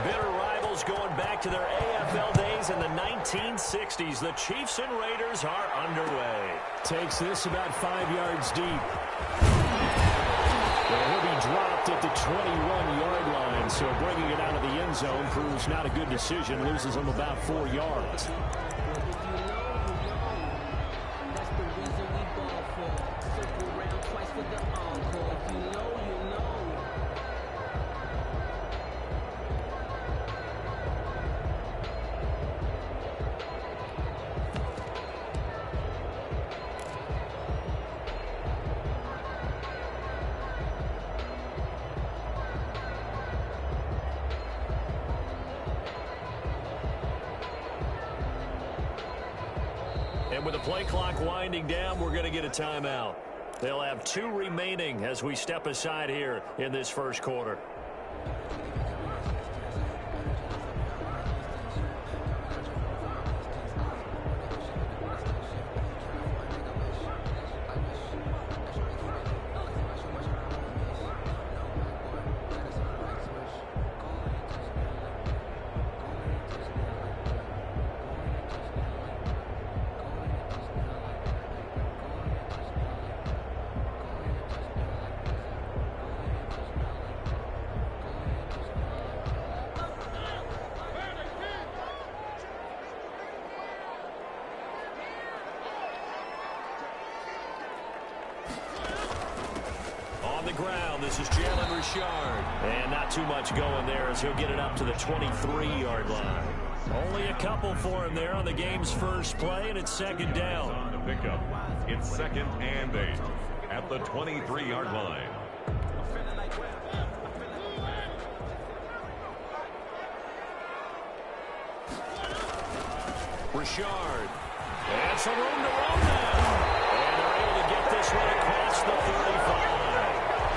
Bitter rivals going back to their AFL days in the 1960s. The Chiefs and Raiders are underway. Takes this about 5 yards deep. Well, he'll be dropped at the 21-yard line, so bringing it out of the end zone proves not a good decision. Loses him about 4 yards. And with the play clock winding down, we're going to get a timeout. They'll have 2 remaining as we step aside here in this first quarter. On the ground, this is Jalen Richard. And not too much going there as he'll get it up to the 23-yard line. Only a couple for him there on the game's first play, and it's second down. On the pickup, it's 2nd and 8 at the 23-yard line. Richard. And some room to run now. And they're able to get this one across the 35.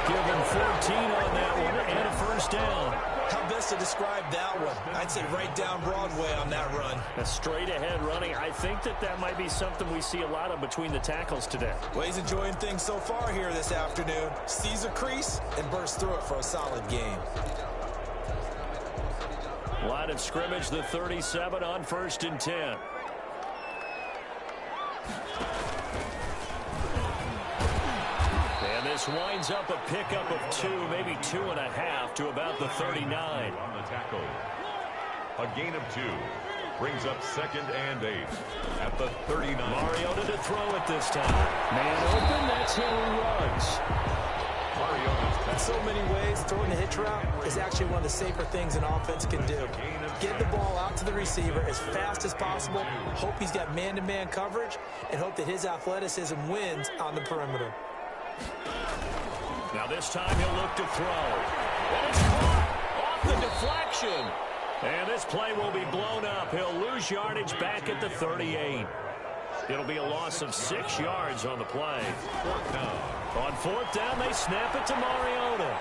Give him 14 on that one and a first down. How best to describe that one? I'd say right down Broadway on that run. A straight-ahead running. I think that might be something we see a lot of between the tackles today. Well, he's enjoying things so far here this afternoon. Sees a crease and bursts through it for a solid game. Line of scrimmage, the 37 on 1st and 10. And this winds up a pickup of 2, maybe 2.5 to about the 39. On the tackle. A gain of 2 brings up 2nd and 8 at the 39. Mariota to throw it this time. Man open, that's how he runs. In so many ways, throwing the hitch route is actually one of the safer things an offense can do. Get the ball out to the receiver as fast as possible, hope he's got man-to-man coverage, and hope that his athleticism wins on the perimeter. Now this time he'll look to throw. And it's caught off the deflection. And this play will be blown up. He'll lose yardage back at the 38. It'll be a loss of 6 yards on the play. 4th down. On 4th down, they snap it to Mariota.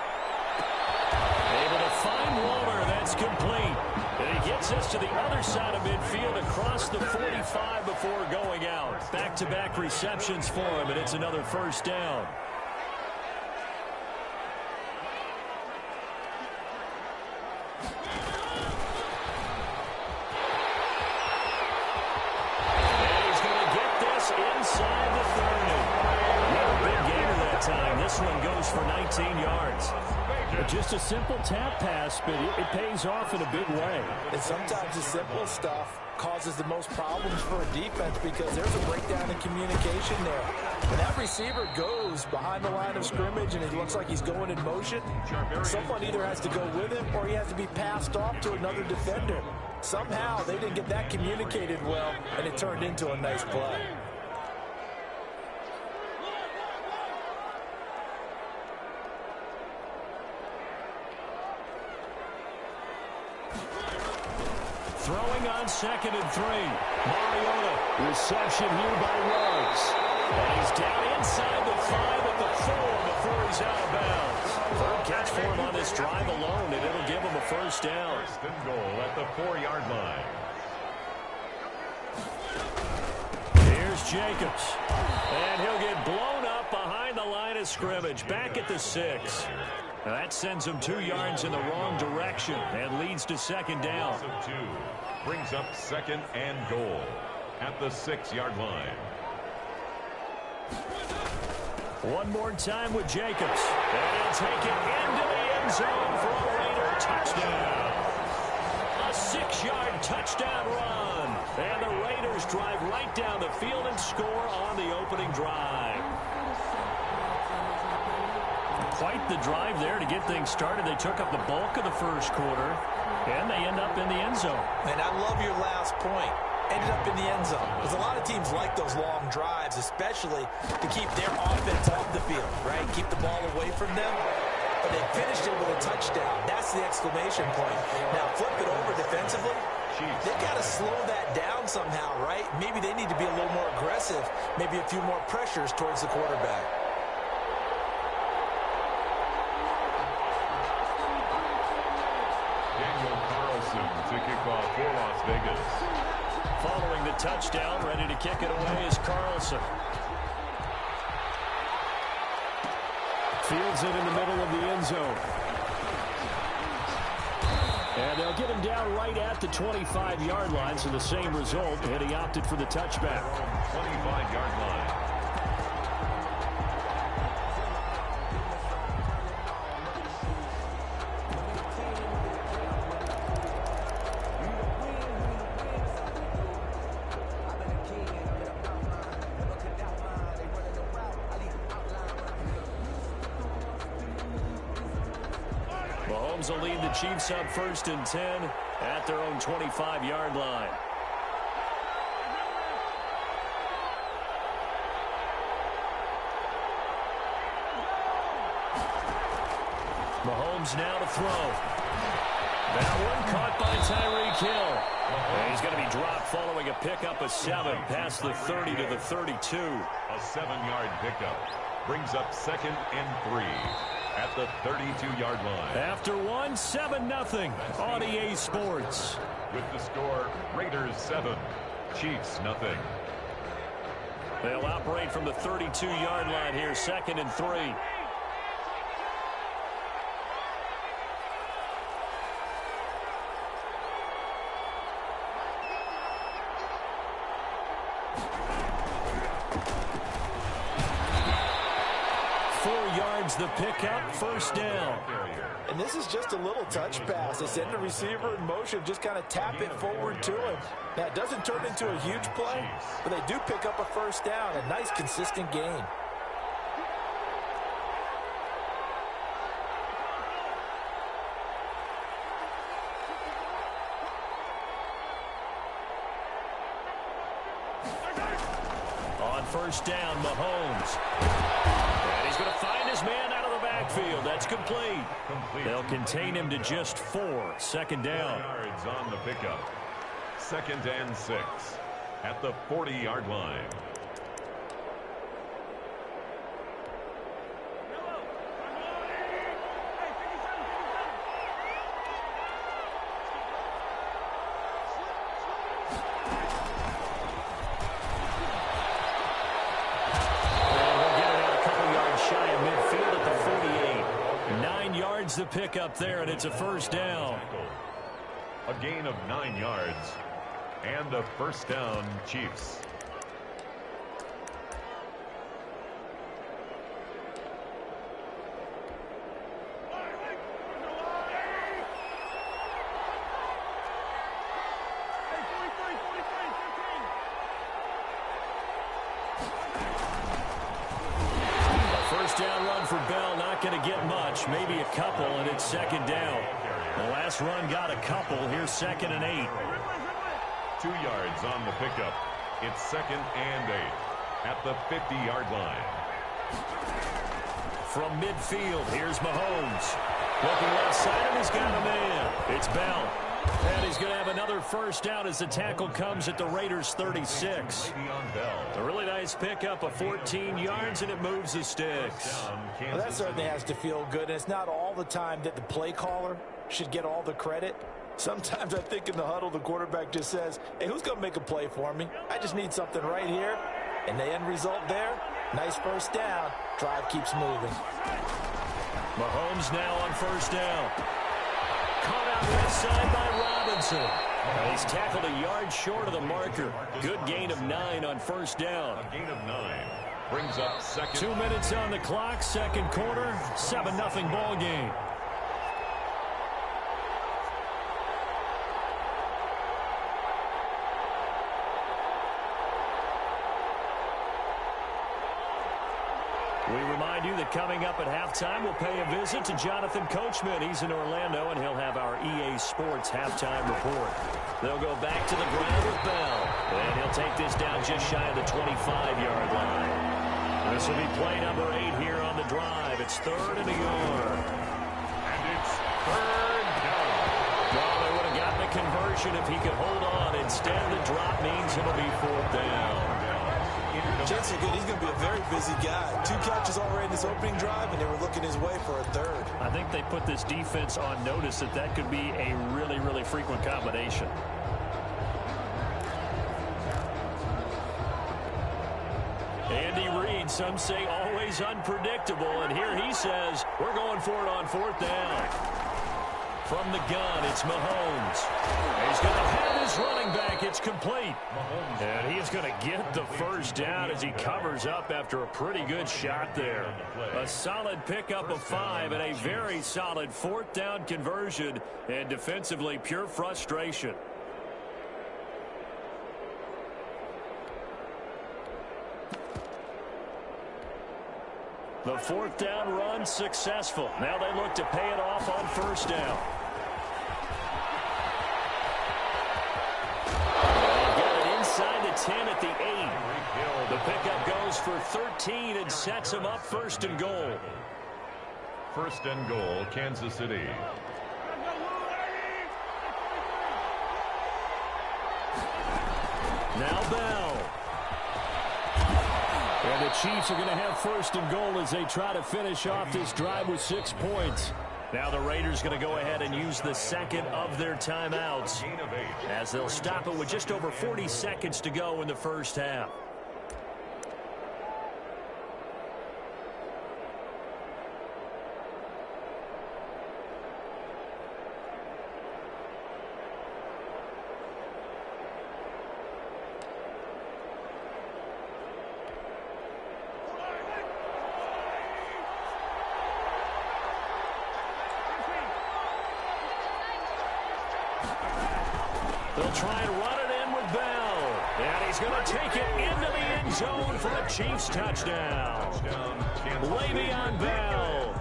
Able to find Waller. That's complete. And he gets us to the other side of midfield across the 45 before going out. Back-to-back receptions for him, and it's another first down. Inside the 30. Not a big gainer that time. This one goes for 19 yards. Just a simple tap pass, but it pays off in a big way. And sometimes the simple stuff causes the most problems for a defense because there's a breakdown in communication there. When that receiver goes behind the line of scrimmage and it looks like he's going in motion, someone either has to go with him or he has to be passed off to another defender. Somehow they didn't get that communicated well, and it turned into a nice play. Throwing on 2nd and 3. Mariota. Reception here by Ruggs. And he's down inside the 5 at the 4 before he's out of bounds. 3rd catch for him on this drive alone, and it'll give him a first down. 1st and goal at the 4-yard line. Here's Jacobs. And he'll get blown up behind the line of of scrimmage, back at the 6. Now that sends them 2 yards in the wrong direction and leads to second down. Loss of 2 brings up second and goal at the 6-yard line. One more time with Jacobs. And he'll take it into the end zone for a Raider touchdown. A 6-yard touchdown run. And the Raiders drive right down the field and score on the opening drive. Quite the drive there to get things started. They took up the bulk of the first quarter, and they end up in the end zone. And I love your last point. Ended up in the end zone. Because a lot of teams like those long drives, especially to keep their offense off the field, right? Keep the ball away from them. But they finished it with a touchdown. That's the exclamation point. Now, flip it over defensively. They've got to slow that down somehow, right? Maybe they need to be a little more aggressive. Maybe a few more pressures towards the quarterback. To kick off for Las Vegas. Following the touchdown, ready to kick it away is Carlson. Fields it in the middle of the end zone. And they'll get him down right at the 25-yard line, so the same result, and he opted for the touchback. 25-yard line. Mahomes will lead the Chiefs up 1st and 10 at their own 25-yard line. Mahomes now to throw. That one caught by Tyreek Hill. And he's going to be dropped following a pickup of 7 past the 30 to the 32. A 7-yard pickup brings up 2nd and 3. At the 32-yard line. After 1, 7-0 on EA Sports. With the score, Raiders 7, Chiefs nothing. They'll operate from the 32-yard line here, 2nd and 3. The pickup, 1st down. And this is just a little touch pass. They send the receiver in motion, just kind of tap it forward to him. Now, it doesn't turn into a huge play, but they do pick up a 1st down. A nice, consistent gain. On 1st down, Mahomes. And he's going to find his man out of the backfield. That's complete. They'll contain him to just 4. 2nd down. Yards on the pickup. 2nd and 6 at the 40-yard line. The pickup there, and it's a 1st down. A gain of 9 yards and a 1st down, Chiefs. Down run for Bell, not going to get much, maybe a couple, and it's 2nd down. The last run got a couple. Here's 2nd and 8. 2 yards on the pickup. It's 2nd and 8 at the 50-yard line. From midfield, here's Mahomes. Looking left side, and he's got a man. It's Bell. And he's going to have another 1st down as the tackle comes at the Raiders' 36. A really nice pickup of 14 yards, and it moves the sticks. Well, that certainly has to feel good. And it's not all the time that the play caller should get all the credit. Sometimes I think in the huddle, the quarterback just says, hey, who's going to make a play for me? I just need something right here. And the end result there, Nice first down. Drive keeps moving. Mahomes now on first down. Caught out left side by Robinson. He's tackled a yard short of the marker. Good gain of 9 on first down. A gain of 9 brings up second. 2 minutes on the clock, second quarter, 7-0 ball game. We remind you that coming up at halftime, we'll pay a visit to Jonathan Coachman. He's in Orlando, and he'll have our EA Sports halftime report. They'll go back to the ground with Bell, and he'll take this down just shy of the 25-yard line. This will be play number 8 here on the drive. It's 3rd and a yard. And it's 3rd down. Well, they would have gotten the conversion if he could hold on. Instead, the drop means it'll be 4th down. Chances are good he's going to be a very busy guy. 2 catches already in his opening drive, and they were looking his way for a 3rd. I think they put this defense on notice that could be a really, really frequent combination. Andy Reid, some say always unpredictable, and here he says, we're going for it on 4th down. From the gun, it's Mahomes. He's going to have his running back. It's complete. And he's going to get the first down as he covers up after a pretty good shot there. A solid pickup of 5 and a very solid 4th down conversion. And defensively, pure frustration. The 4th down run successful. Now they look to pay it off on first down. Inside the 10 at the 8. The pickup goes for 13 and sets him up 1st and goal. 1st and goal, Kansas City. Now Bell. And the Chiefs are going to have 1st and goal as they try to finish off this drive with 6 points. Now the Raiders going to go ahead and use the second of their timeouts as they'll stop it with just over 40 seconds to go in the first half. They'll try and run it in with Bell. And he's going to take it into the end zone for a Chiefs touchdown. Le'Veon Bell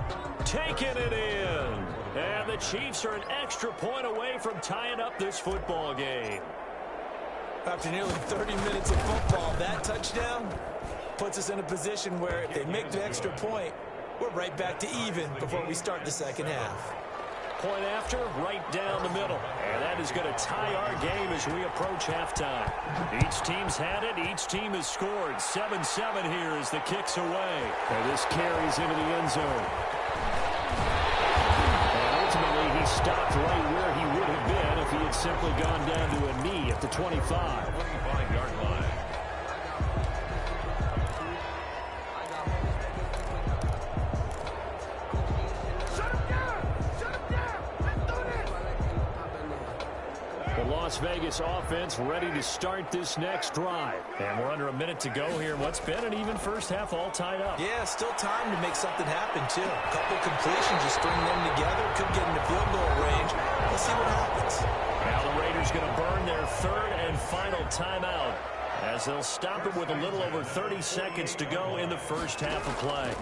taking it in. And the Chiefs are an extra point away from tying up this football game. After nearly 30 minutes of football, that touchdown puts us in a position where if they make the extra point, we're right back to even before we start the second half. Point after, right down the middle. And that is going to tie our game as we approach halftime. Each team's had it. Each team has scored. 7-7 here as the kick's away. And this carries into the end zone. And ultimately, he stopped right where he would have been if he had simply gone down to a knee at the 25. 25-yard line. Las Vegas offense ready to start this next drive. And we're under a minute to go here. What's been an even first half all tied up. Yeah, still time to make something happen, too. A couple completions, just string them together. Could get into field goal range. Let's see what happens. Now the Raiders going to burn their 3rd and final timeout as they'll stop it with a little over 30 seconds to go in the first half of play.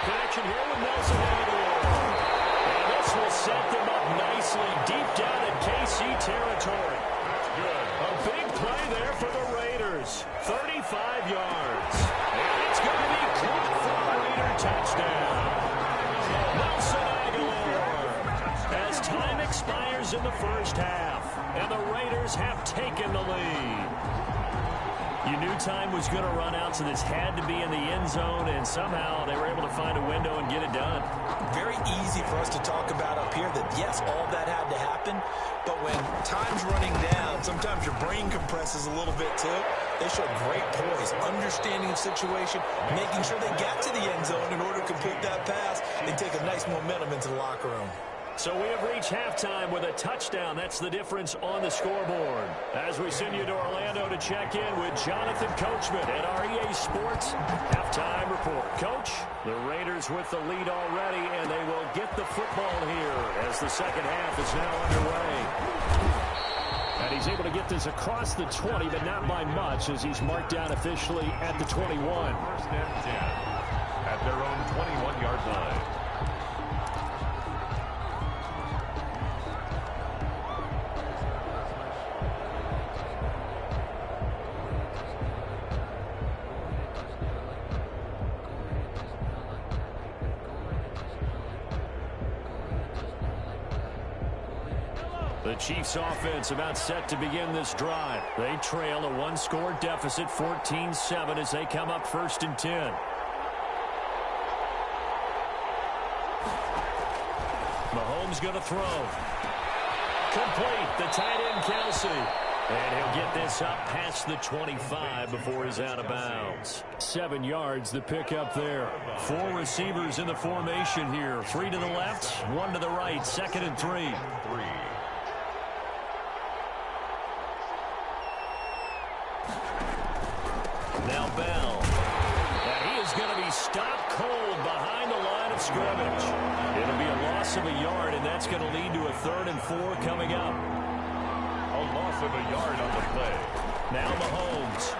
Connection here with Nelson Aguilar. And this will set them up nicely deep down in KC territory. That's good. A big play there for the Raiders. 35 yards. And it's going to be caught for a Raider touchdown. Nelson Aguilar. As time expires in the first half, and the Raiders have taken the lead. You knew time was going to run out, so this had to be in the end zone, and somehow they were able to find a window and get it done. Very easy for us to talk about up here that, yes, all that had to happen, but when time's running down, sometimes your brain compresses a little bit too. They showed great poise, understanding of situation, making sure they got to the end zone in order to complete that pass and take a nice momentum into the locker room. So we have reached halftime with a touchdown. That's the difference on the scoreboard. As we send you to Orlando to check in with Jonathan Coachman at our EA Sports Halftime Report. Coach, the Raiders with the lead already, and they will get the football here as the second half is now underway. And he's able to get this across the 20, but not by much as he's marked down officially at the 21. First and 10 at their own 21-yard line. The Chiefs offense about set to begin this drive. They trail a one-score deficit, 14-7, as they come up 1st and 10. Mahomes going to throw. Complete. The tight end, Kelsey. And he'll get this up past the 25 before he's out of bounds. 7 yards, the pickup there. 4 receivers in the formation here. 3 to the left, 1 to the right. 2nd and 3. Now Bell. And he is going to be stopped cold behind the line of scrimmage. It'll be a loss of a yard, and that's going to lead to a 3rd and 4 coming up. A loss of a yard on the play. Now Mahomes.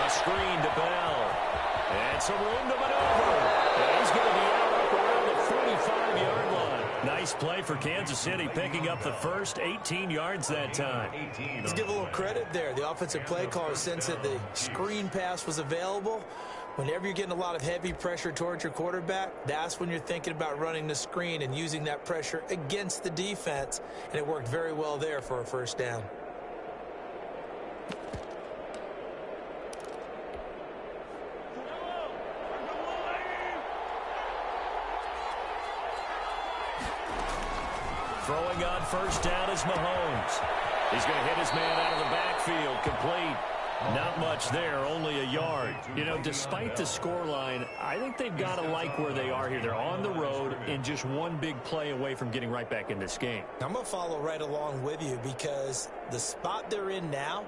A screen to Bell. And some room to maneuver. And he's going to be out up around the 45-yard line. Nice play for Kansas City, picking up the first 18 yards that time. Let's give a little credit there. The offensive play caller sensed that the screen pass was available. Whenever you're getting a lot of heavy pressure towards your quarterback, that's when you're thinking about running the screen and using that pressure against the defense. And it worked very well there for a first down. Throwing on first down is Mahomes. He's going to hit his man out of the backfield, complete. Not much there, only a yard. You know, despite the scoreline, I think they've got to like where they are here. They're on the road and just one big play away from getting right back in this game. I'm going to follow right along with you because the spot they're in now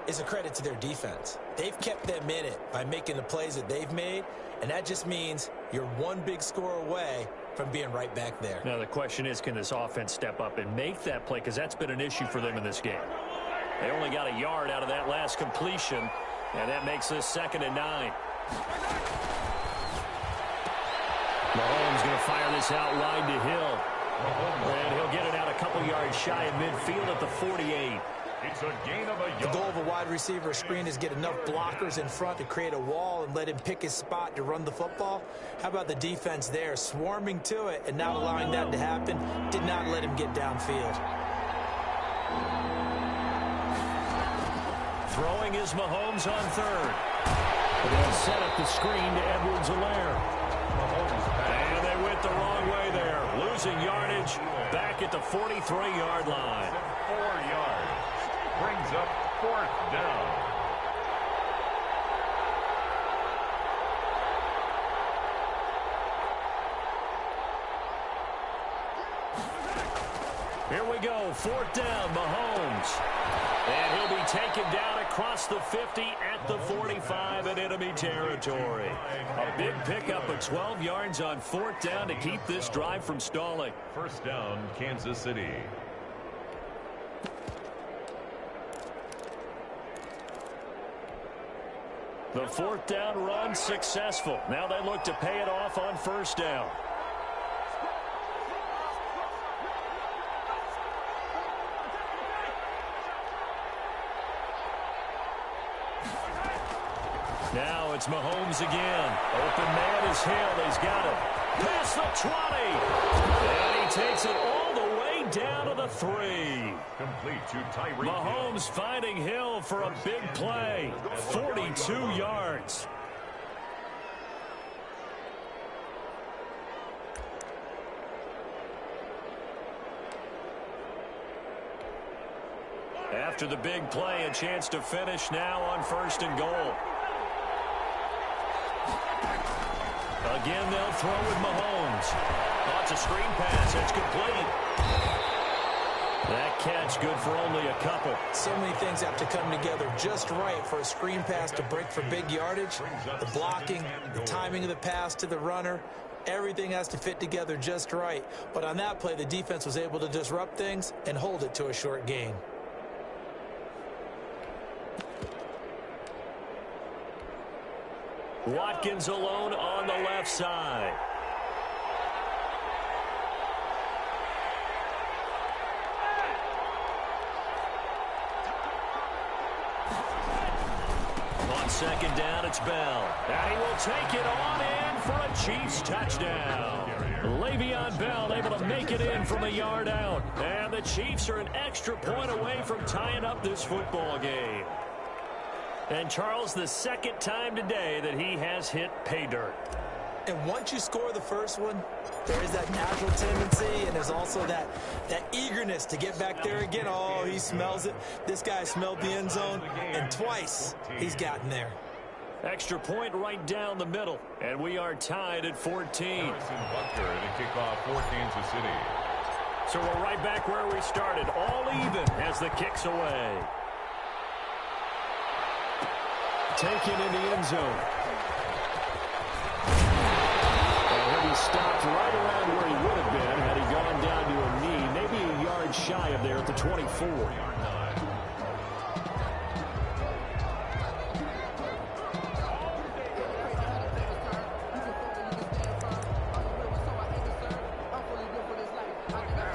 is a credit to their defense. They've kept them in it by making the plays that they've made, and that just means you're one big score away from being right back there. Now, the question is, can this offense step up and make that play? Because that's been an issue for them in this game. They only got a yard out of that last completion, and that makes this 2nd and 9. Mahomes going to fire this out wide to Hill. And he'll get it out a couple yards shy of midfield at the 48. It's a gain of a yard. The goal of a wide receiver screen is get enough blockers in front to create a wall and let him pick his spot to run the football. How about the defense there, swarming to it and not allowing that to happen? Did not let him get downfield. Throwing is Mahomes on 3rd. They'll set up the screen to Edwards-Helaire. And they went the wrong way there. Losing yardage back at the 43-yard line. 4 yards. Brings up 4th down. Here we go, 4th down, Mahomes. And he'll be taken down across the 50 at the 45 in enemy territory. A big pickup of 12 yards on 4th down to keep this drive from stalling. First down, Kansas City. The 4th down run successful. Now they look to pay it off on 1st down. Now it's Mahomes again. Open man is Hill. He's got it. Past the 20. And he takes it all the way down to the 3. Complete to Tyreek. Mahomes finding Hill for a big play. 42 yards. After the big play, a chance to finish now on 1st and goal. Again, they'll throw with Mahomes. Lots of screen pass. It's complete. That catch good for only a couple. So many things have to come together just right for a screen pass to break for big yardage. The blocking, the timing of the pass to the runner, everything has to fit together just right. But on that play, the defense was able to disrupt things and hold it to a short gain. Watkins alone on the left side. On 2nd down, it's Bell. And he will take it on in for a Chiefs touchdown. Le'Veon Bell able to make it in from a yard out. And the Chiefs are an extra point away from tying up this football game. And Charles, the 2nd time today that he has hit pay dirt. And once you score the first one, there is that natural tendency, and there's also that eagerness to get back there again. Oh, he smells it. This guy smelled the end zone, and twice he's gotten there. Extra point right down the middle, and we are tied at 14. Harrison Butker to kick off for Kansas City. So we're right back where we started, all even as the kick's away. Taken in the end zone. And he'll be stopped right around where he would have been had he gone down to a knee, maybe a yard shy of there at the 24.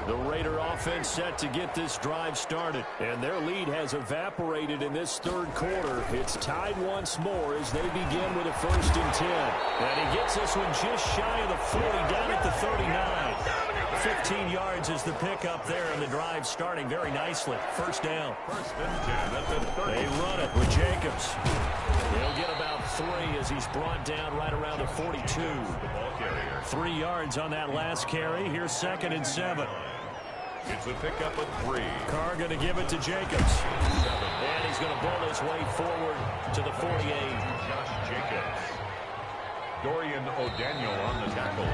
The Raider offense set to get this drive started, and their lead has evaporated in this 3rd quarter. It's tied once more as they begin with a 1st and 10. And he gets this one just shy of the 40, down at the 39. 15 yards is the pickup there, and the drive starting very nicely. 1st down. 1st and 10 at the 30. They run it with Jacobs. He'll get about 3 as he's brought down right around the 42. The ball carrier. 3 yards on that last carry. Here's 2nd and 7. It's a pickup of 3. Carr going to give it to Jacobs. And he's going to bull his way forward to the 48. Josh Jacobs. Dorian O'Daniel on the tackle.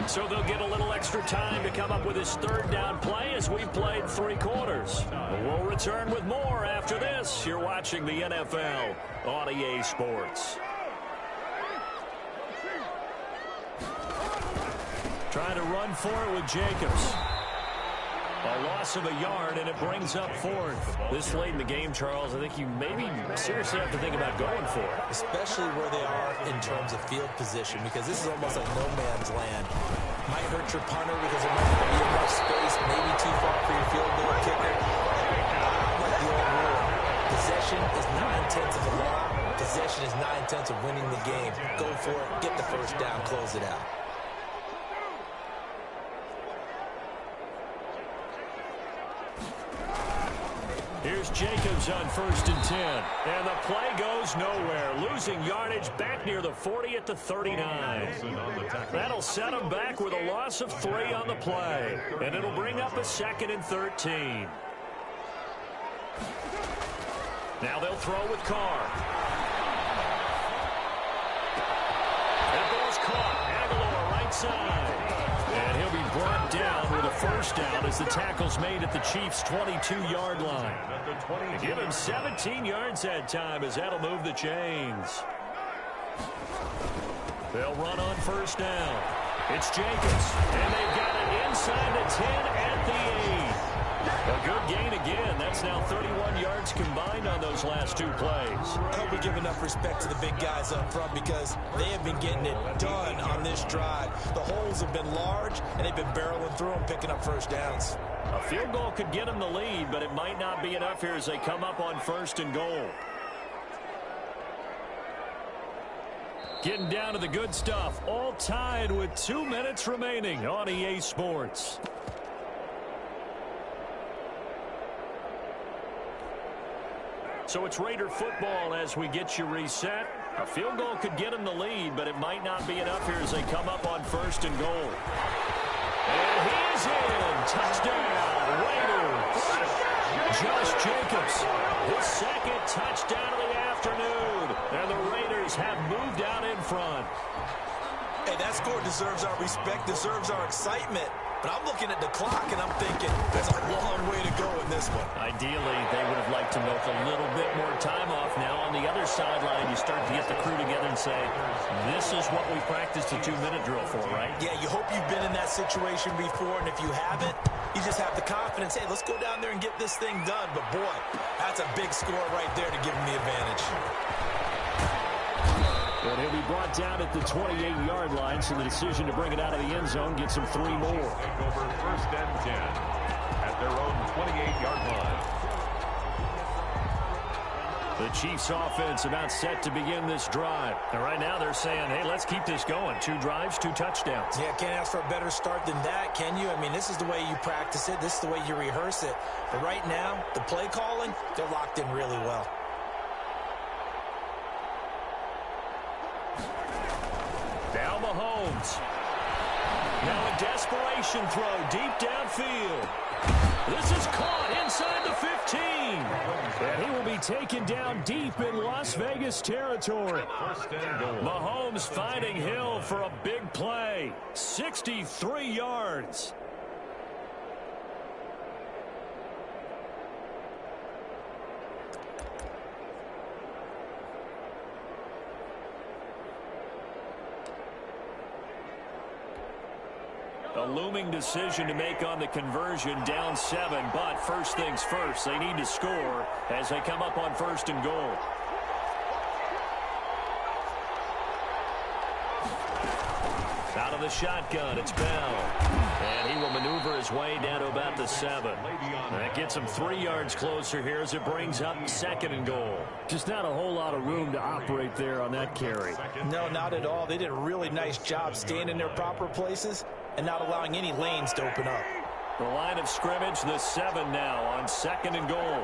So they'll get a little extra time to come up with his 3rd down play as we've played 3 quarters. We'll return with more after this. You're watching the NFL on EA Sports. Trying to run for it with Jacobs. A loss of a yard, and it brings up 4th. This late in the game, Charles, I think you maybe seriously have to think about going for it. Especially where they are in terms of field position, because this is almost like no man's land. Might hurt your punter because there might not be enough space, maybe too far for your field goal kicker. Like the old rule, possession is 9/10 of the law. Possession is 9/10 of winning the game. Go for it, get the 1st down, close it out. Here's Jacobs on 1st and 10. And the play goes nowhere. Losing yardage back near the 40 at the 39. That'll set him back with a loss of 3 on the play. And it'll bring up a 2nd and 13. Now they'll throw with Carr. That ball's caught. Aguilar right side. And he'll be brought down with a 1st down as the tackle's made at the Chiefs' 22-yard line. Give him 17 yards that time as that'll move the chains. They'll run on 1st down. It's Jacobs, and they've got it inside the 10 at the 8. A good gain again. That's now 31 yards combined on those last 2 plays. I hope we give enough respect to the big guys up front because they have been getting it done on this drive. The holes have been large, and they've been barreling through them, picking up 1st downs. A field goal could get them the lead, but it might not be enough here as they come up on 1st and goal. Getting down to the good stuff. All tied with 2 minutes remaining on EA Sports. So it's Raider football as we get you reset. A field goal could get them the lead, but it might not be enough here as they come up on 1st and goal. And he is in. Touchdown, Raiders. Josh Jacobs, his 2nd touchdown of the afternoon. And the Raiders have moved out in front. Hey, that score deserves our respect, deserves our excitement. But I'm looking at the clock, and I'm thinking there's a long way to go in this one. Ideally, they would have liked to milk a little bit more time off. Now, on the other sideline, you start to get the crew together and say, this is what we practiced a 2-minute drill for, right? Yeah, you hope you've been in that situation before, and if you haven't, you just have the confidence, hey, let's go down there and get this thing done. But, boy, that's a big score right there to give them the advantage. And he'll be brought down at the 28-yard line, so the decision to bring it out of the end zone gets him 3 more. Take over 1st and 10 at their own 28-yard line. The Chiefs offense about set to begin this drive. And right now they're saying, hey, let's keep this going. 2 drives, 2 touchdowns. Yeah, can't ask for a better start than that, can you? I mean, this is the way you practice it. This is the way you rehearse it. But right now, the play calling, they're locked in really well. Now Mahomes. Now a desperation throw deep downfield. This is caught inside the 15. And he will be taken down deep in Las Vegas territory. 1st and goal. Mahomes finding Hill for a big play. 63 yards. A looming decision to make on the conversion, down 7, but first things first, they need to score as they come up on 1st and goal. Out of the shotgun, it's Bell. And he will maneuver his way down to about the 7. That gets him 3 yards closer here as it brings up 2nd and goal. Just not a whole lot of room to operate there on that carry. No, not at all. They did a really nice job staying in their proper places and not allowing any lanes to open up. The line of scrimmage, the 7 now on 2nd and goal.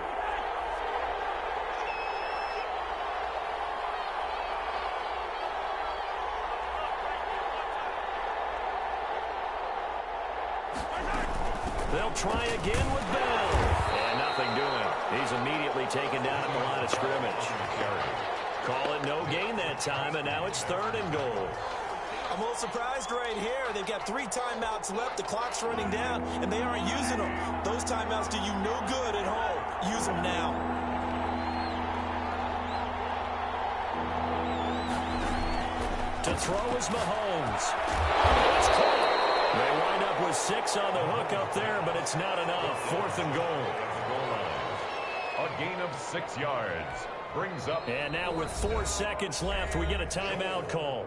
They'll try again with Bell. And nothing doing. He's immediately taken down at the line of scrimmage. Call it no gain that time, and now it's 3rd and goal. I'm a little surprised right here. They've got 3 timeouts left. The clock's running down, and they aren't using them. Those timeouts do you no good at home. Use them now. To throw is Mahomes. It's caught. They wind up with 6 on the hook up there, but it's not enough. 4th and goal. A gain of 6 yards. Brings up. And now with 4 seconds left, we get a timeout call.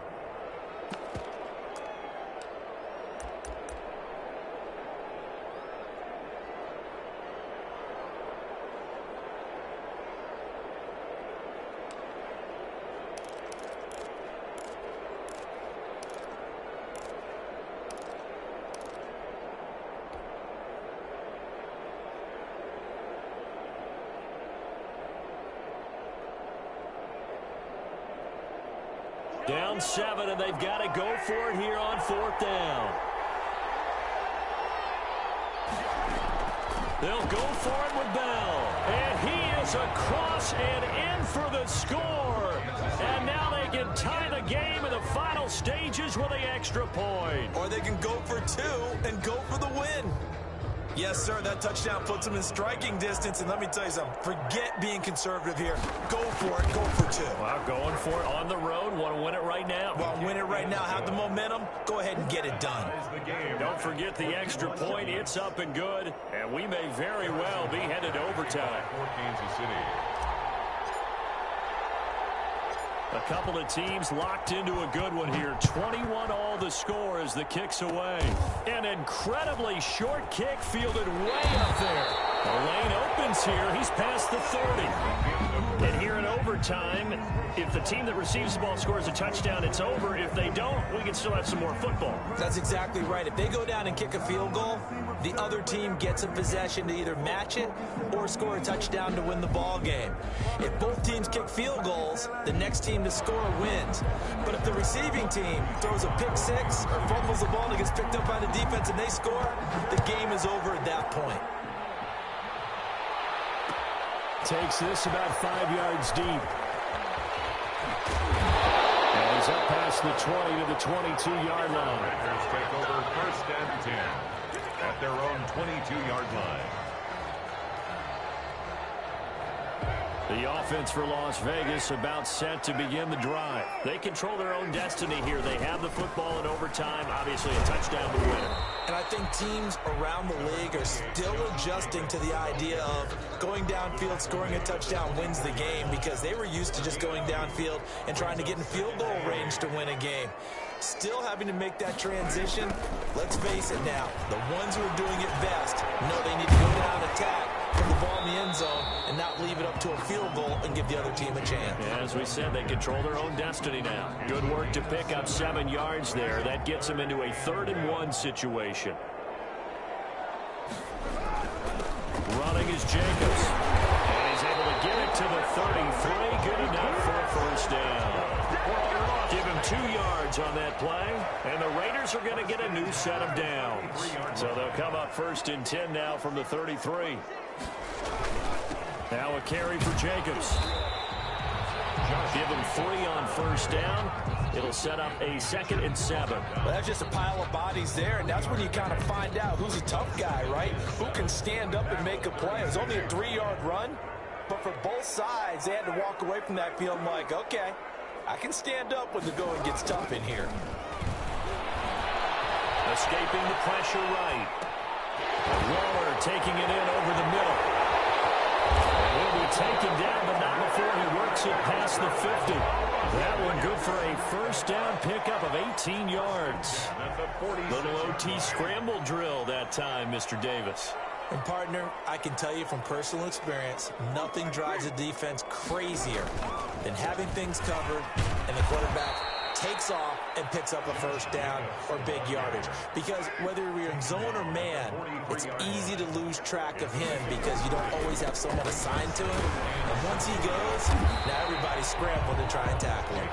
Down 7, and they've got to go for it here on 4th down. They'll go for it with Bell. And he is across and in for the score. And now they can tie the game in the final stages with the extra point. Or they can go for 2 and go for the win. Yes, sir, that touchdown puts them in striking distance. And let me tell you something, forget being conservative here. Go for it, go for 2. Well, going for it on the road. Want to win it right now. Well, win it right now. Have the momentum. Go ahead and get it done. Don't forget the extra point. It's up and good. And we may very well be headed to overtime. For Kansas City. A couple of teams locked into a good one here. 21 all the score as the kick's away. An incredibly short kick fielded way up there. The lane opens here. He's past the 30. And here in overtime, if the team that receives the ball scores a touchdown, it's over. If they don't, we can still have some more football. That's exactly right. If they go down and kick a field goal, the other team gets a possession to either match it or score a touchdown to win the ball game. If both teams kick field goals, the next team to score wins. But if the receiving team throws a pick six or fumbles the ball and it gets picked up by the defense and they score, the game is over at that point. Takes this about 5 yards deep. And he's up past the 20 to the 22-yard line. Raiders take over 1st and 10 at their own 22-yard line. The offense for Las Vegas about set to begin the drive. They control their own destiny here. They have the football in overtime. Obviously, a touchdown to win it. And I think teams around the league are still adjusting to the idea of going downfield, scoring a touchdown wins the game, because they were used to just going downfield and trying to get in field goal range to win a game. Still having to make that transition. Let's face it now, the ones who are doing it best know they need to go down and attack, put the ball in the end zone, and not leave it up to a field goal and give the other team a chance. Yeah, as we said, they control their own destiny now. Good work to pick up 7 yards there. That gets them into a 3rd and 1 situation. Running is Jacobs. And he's able to get it to the 33. Good enough for a 1st down. Give him 2 yards on that play, and the Raiders are going to get a new set of downs. So they'll come up 1st and 10 now from the 33. Now a carry for Jacobs. Give him 3 on 1st down. It'll set up a 2nd and 7. Well, that's just a pile of bodies there, and that's when you kind of find out who's a tough guy, right? Who can stand up and make a play. It was only a 3-yard run, but for both sides, they had to walk away from that field like, okay, I can stand up when the going gets tough in here. Escaping the pressure right. Waller taking it in over the middle. And he'll be taken down, but not before he works it past the 50. That one good for a 1st down pickup of 18 yards. Little OT scramble drill that time, Mr. Davis. And, partner, I can tell you from personal experience, nothing drives a defense crazier than having things covered and the quarterback takes off and picks up a 1st down or big yardage. Because whether you're in zone or man, it's easy to lose track of him because you don't always have someone assigned to him. And once he goes, now everybody's scrambling to try and tackle him.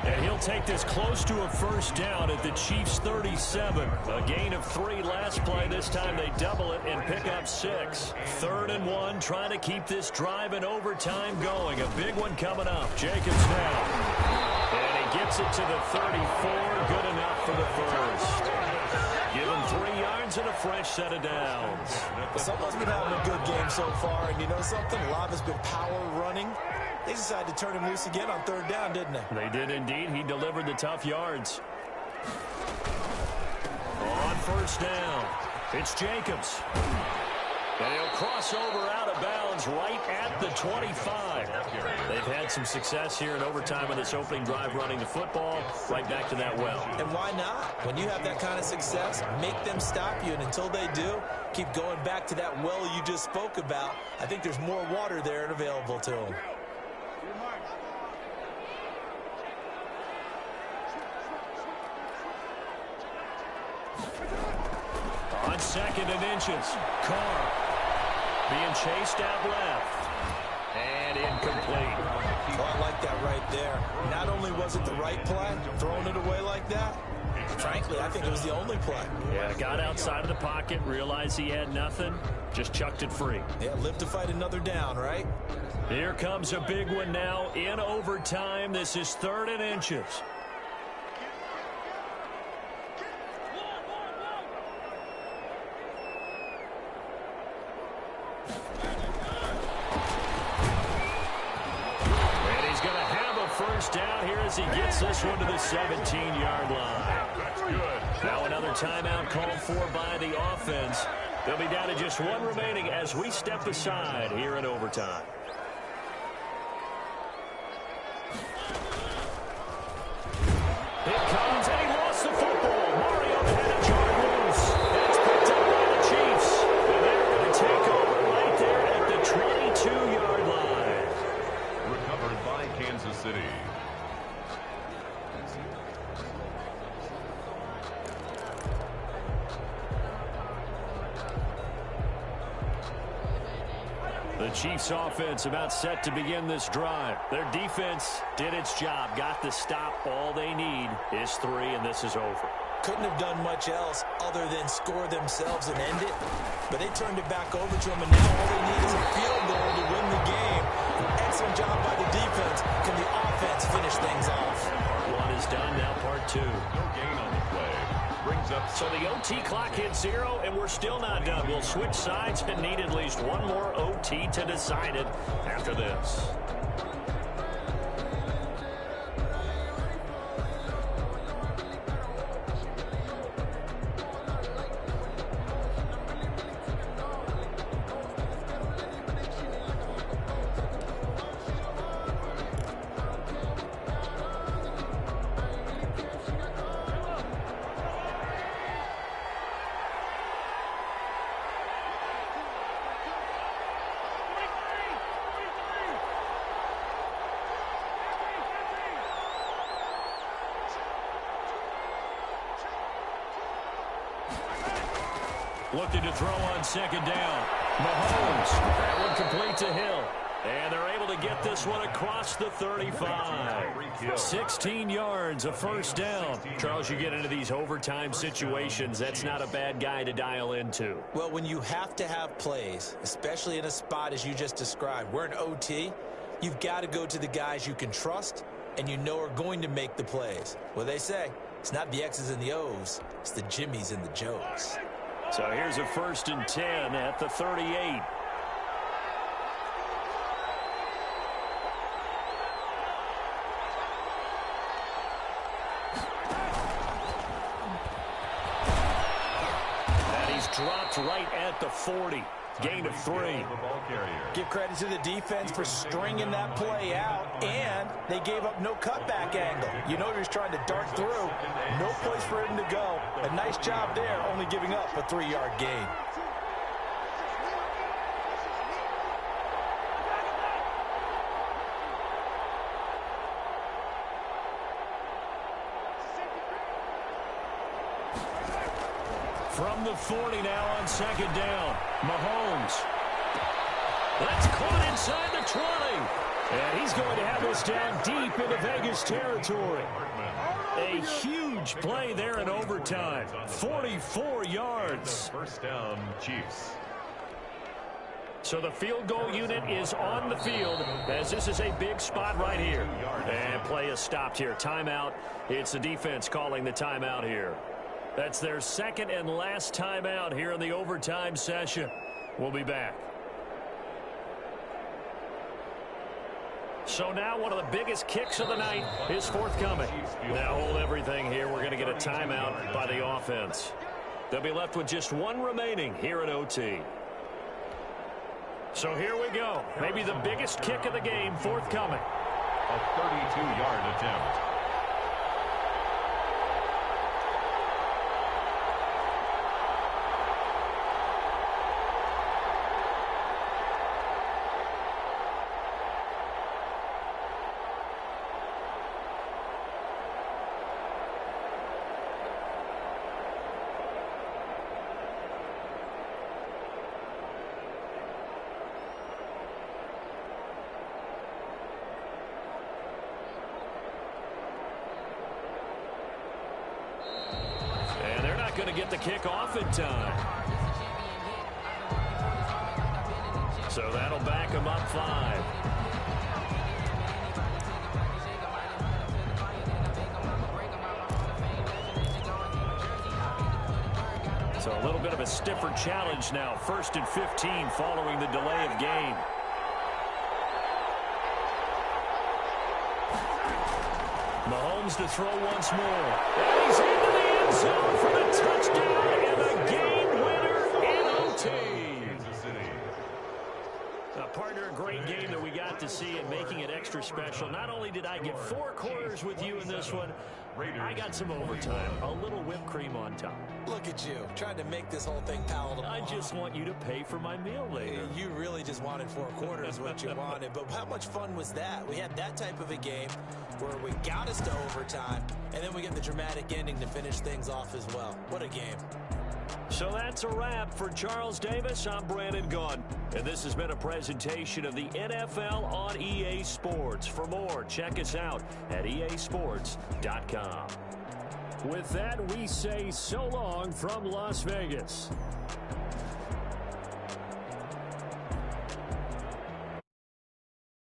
And he'll take this close to a 1st down at the Chiefs' 37. A gain of 3 last play. This time they double it and pick up 6. 3rd and 1, trying to keep this drive in overtime going. A big one coming up. Jacobs now. And he gets it to the 34. Good enough for the 1st. Give him 3 yards and a fresh set of downs. Someone's been having a good game so far, and you know something? A lot has been power running. They decided to turn him loose again on 3rd down, didn't they? They did indeed. He delivered the tough yards. On 1st down, it's Jacobs. And he'll cross over out of bounds right at the 25. They've had some success here in overtime on this opening drive running the football right back to that well. And why not? When you have that kind of success, make them stop you. And until they do, keep going back to that well you just spoke about. I think there's more water there and available to them. On 2nd and inches, Carr being chased out left. And incomplete. Oh, I like that right there. Not only was it the right play, throwing it away like that, frankly, I think it was the only play. Yeah, got outside of the pocket, realized he had nothing, just chucked it free. Yeah, live to fight another down, right? Here comes a big one now in overtime. This is 3rd and inches. Down here as he gets this one to the 17-yard line. That's good. Now another timeout called for by the offense. They'll be down to just 1 remaining as we step aside here in overtime. It comes, and he lost the football. Mario had a charge loose. That's picked up by the Chiefs. And they're going to take over right there at the 22-yard line. Recovered by Kansas City. The Chiefs offense about set to begin this drive. Their defense did its job, got the stop. All they need is 3, and this is over. Couldn't have done much else other than score themselves and end it. But they turned it back over to them, and now all they need is a field goal to win the game. Excellent job by the defense. Can the offense finish things off? Part 1 is done, now part 2. No gain on the play. Brings up. So the OT clock hits 0, and we're still not done. We'll switch sides and need at least one more OT to decide it after this. Looking to throw on second down. Mahomes. That one complete to Hill. And they're able to get this one across the 35. 16 yards, a first down. Charles, you get into these overtime situations, that's not a bad guy to dial into. Well, when you have to have plays, especially in a spot as you just described, we're in OT, you've got to go to the guys you can trust and you know are going to make the plays. Well, they say it's not the X's and the O's, it's the Jimmies and the Joes. So here's a 1st and 10 at the 38. And he's dropped right at the 40. Gain of 3. Give credit to the defense for stringing that play out, and they gave up no cutback angle. You know he was trying to dart through. No place for him to go. A nice job there, only giving up a 3-yard gain. From the 40 now on second down. Mahomes. That's caught inside the 20. And he's going to have this down deep into Vegas territory. A huge play there in overtime. 44 yards. First down, Chiefs. So the field goal unit is on the field as this is a big spot right here. And play is stopped here. Timeout. It's the defense calling the timeout here. That's their second and last timeout here in the overtime session. We'll be back. So now one of the biggest kicks of the night is forthcoming. Now hold everything here. We're going to get a timeout by the offense. They'll be left with just one remaining here in OT. So here we go. Maybe the biggest kick of the game forthcoming. A 32-yard attempt. Going to get the kick off in time. So that'll back him up 5. So a little bit of a stiffer challenge now. 1st and 15 following the delay of game. Mahomes to throw once more. And he's into the end zone for the touchdown and a game winner in OT. Partner, a great game that we got to see and making it extra special. Not only did I get 4 quarters with you in this one, I got some overtime. A little whipped cream on top. Look at you, trying to make this whole thing palatable. I just want you to pay for my meal later. You really just wanted 4 quarters what you wanted, but how much fun was that? We had that type of a game where we got us to overtime, and then we get the dramatic ending to finish things off as well. What a game. So that's a wrap for Charles Davis. I'm Brandon Gaudin, and this has been a presentation presentation of the NFL on EA Sports. For more, check us out at easports.com. With that, we say so long from Las Vegas.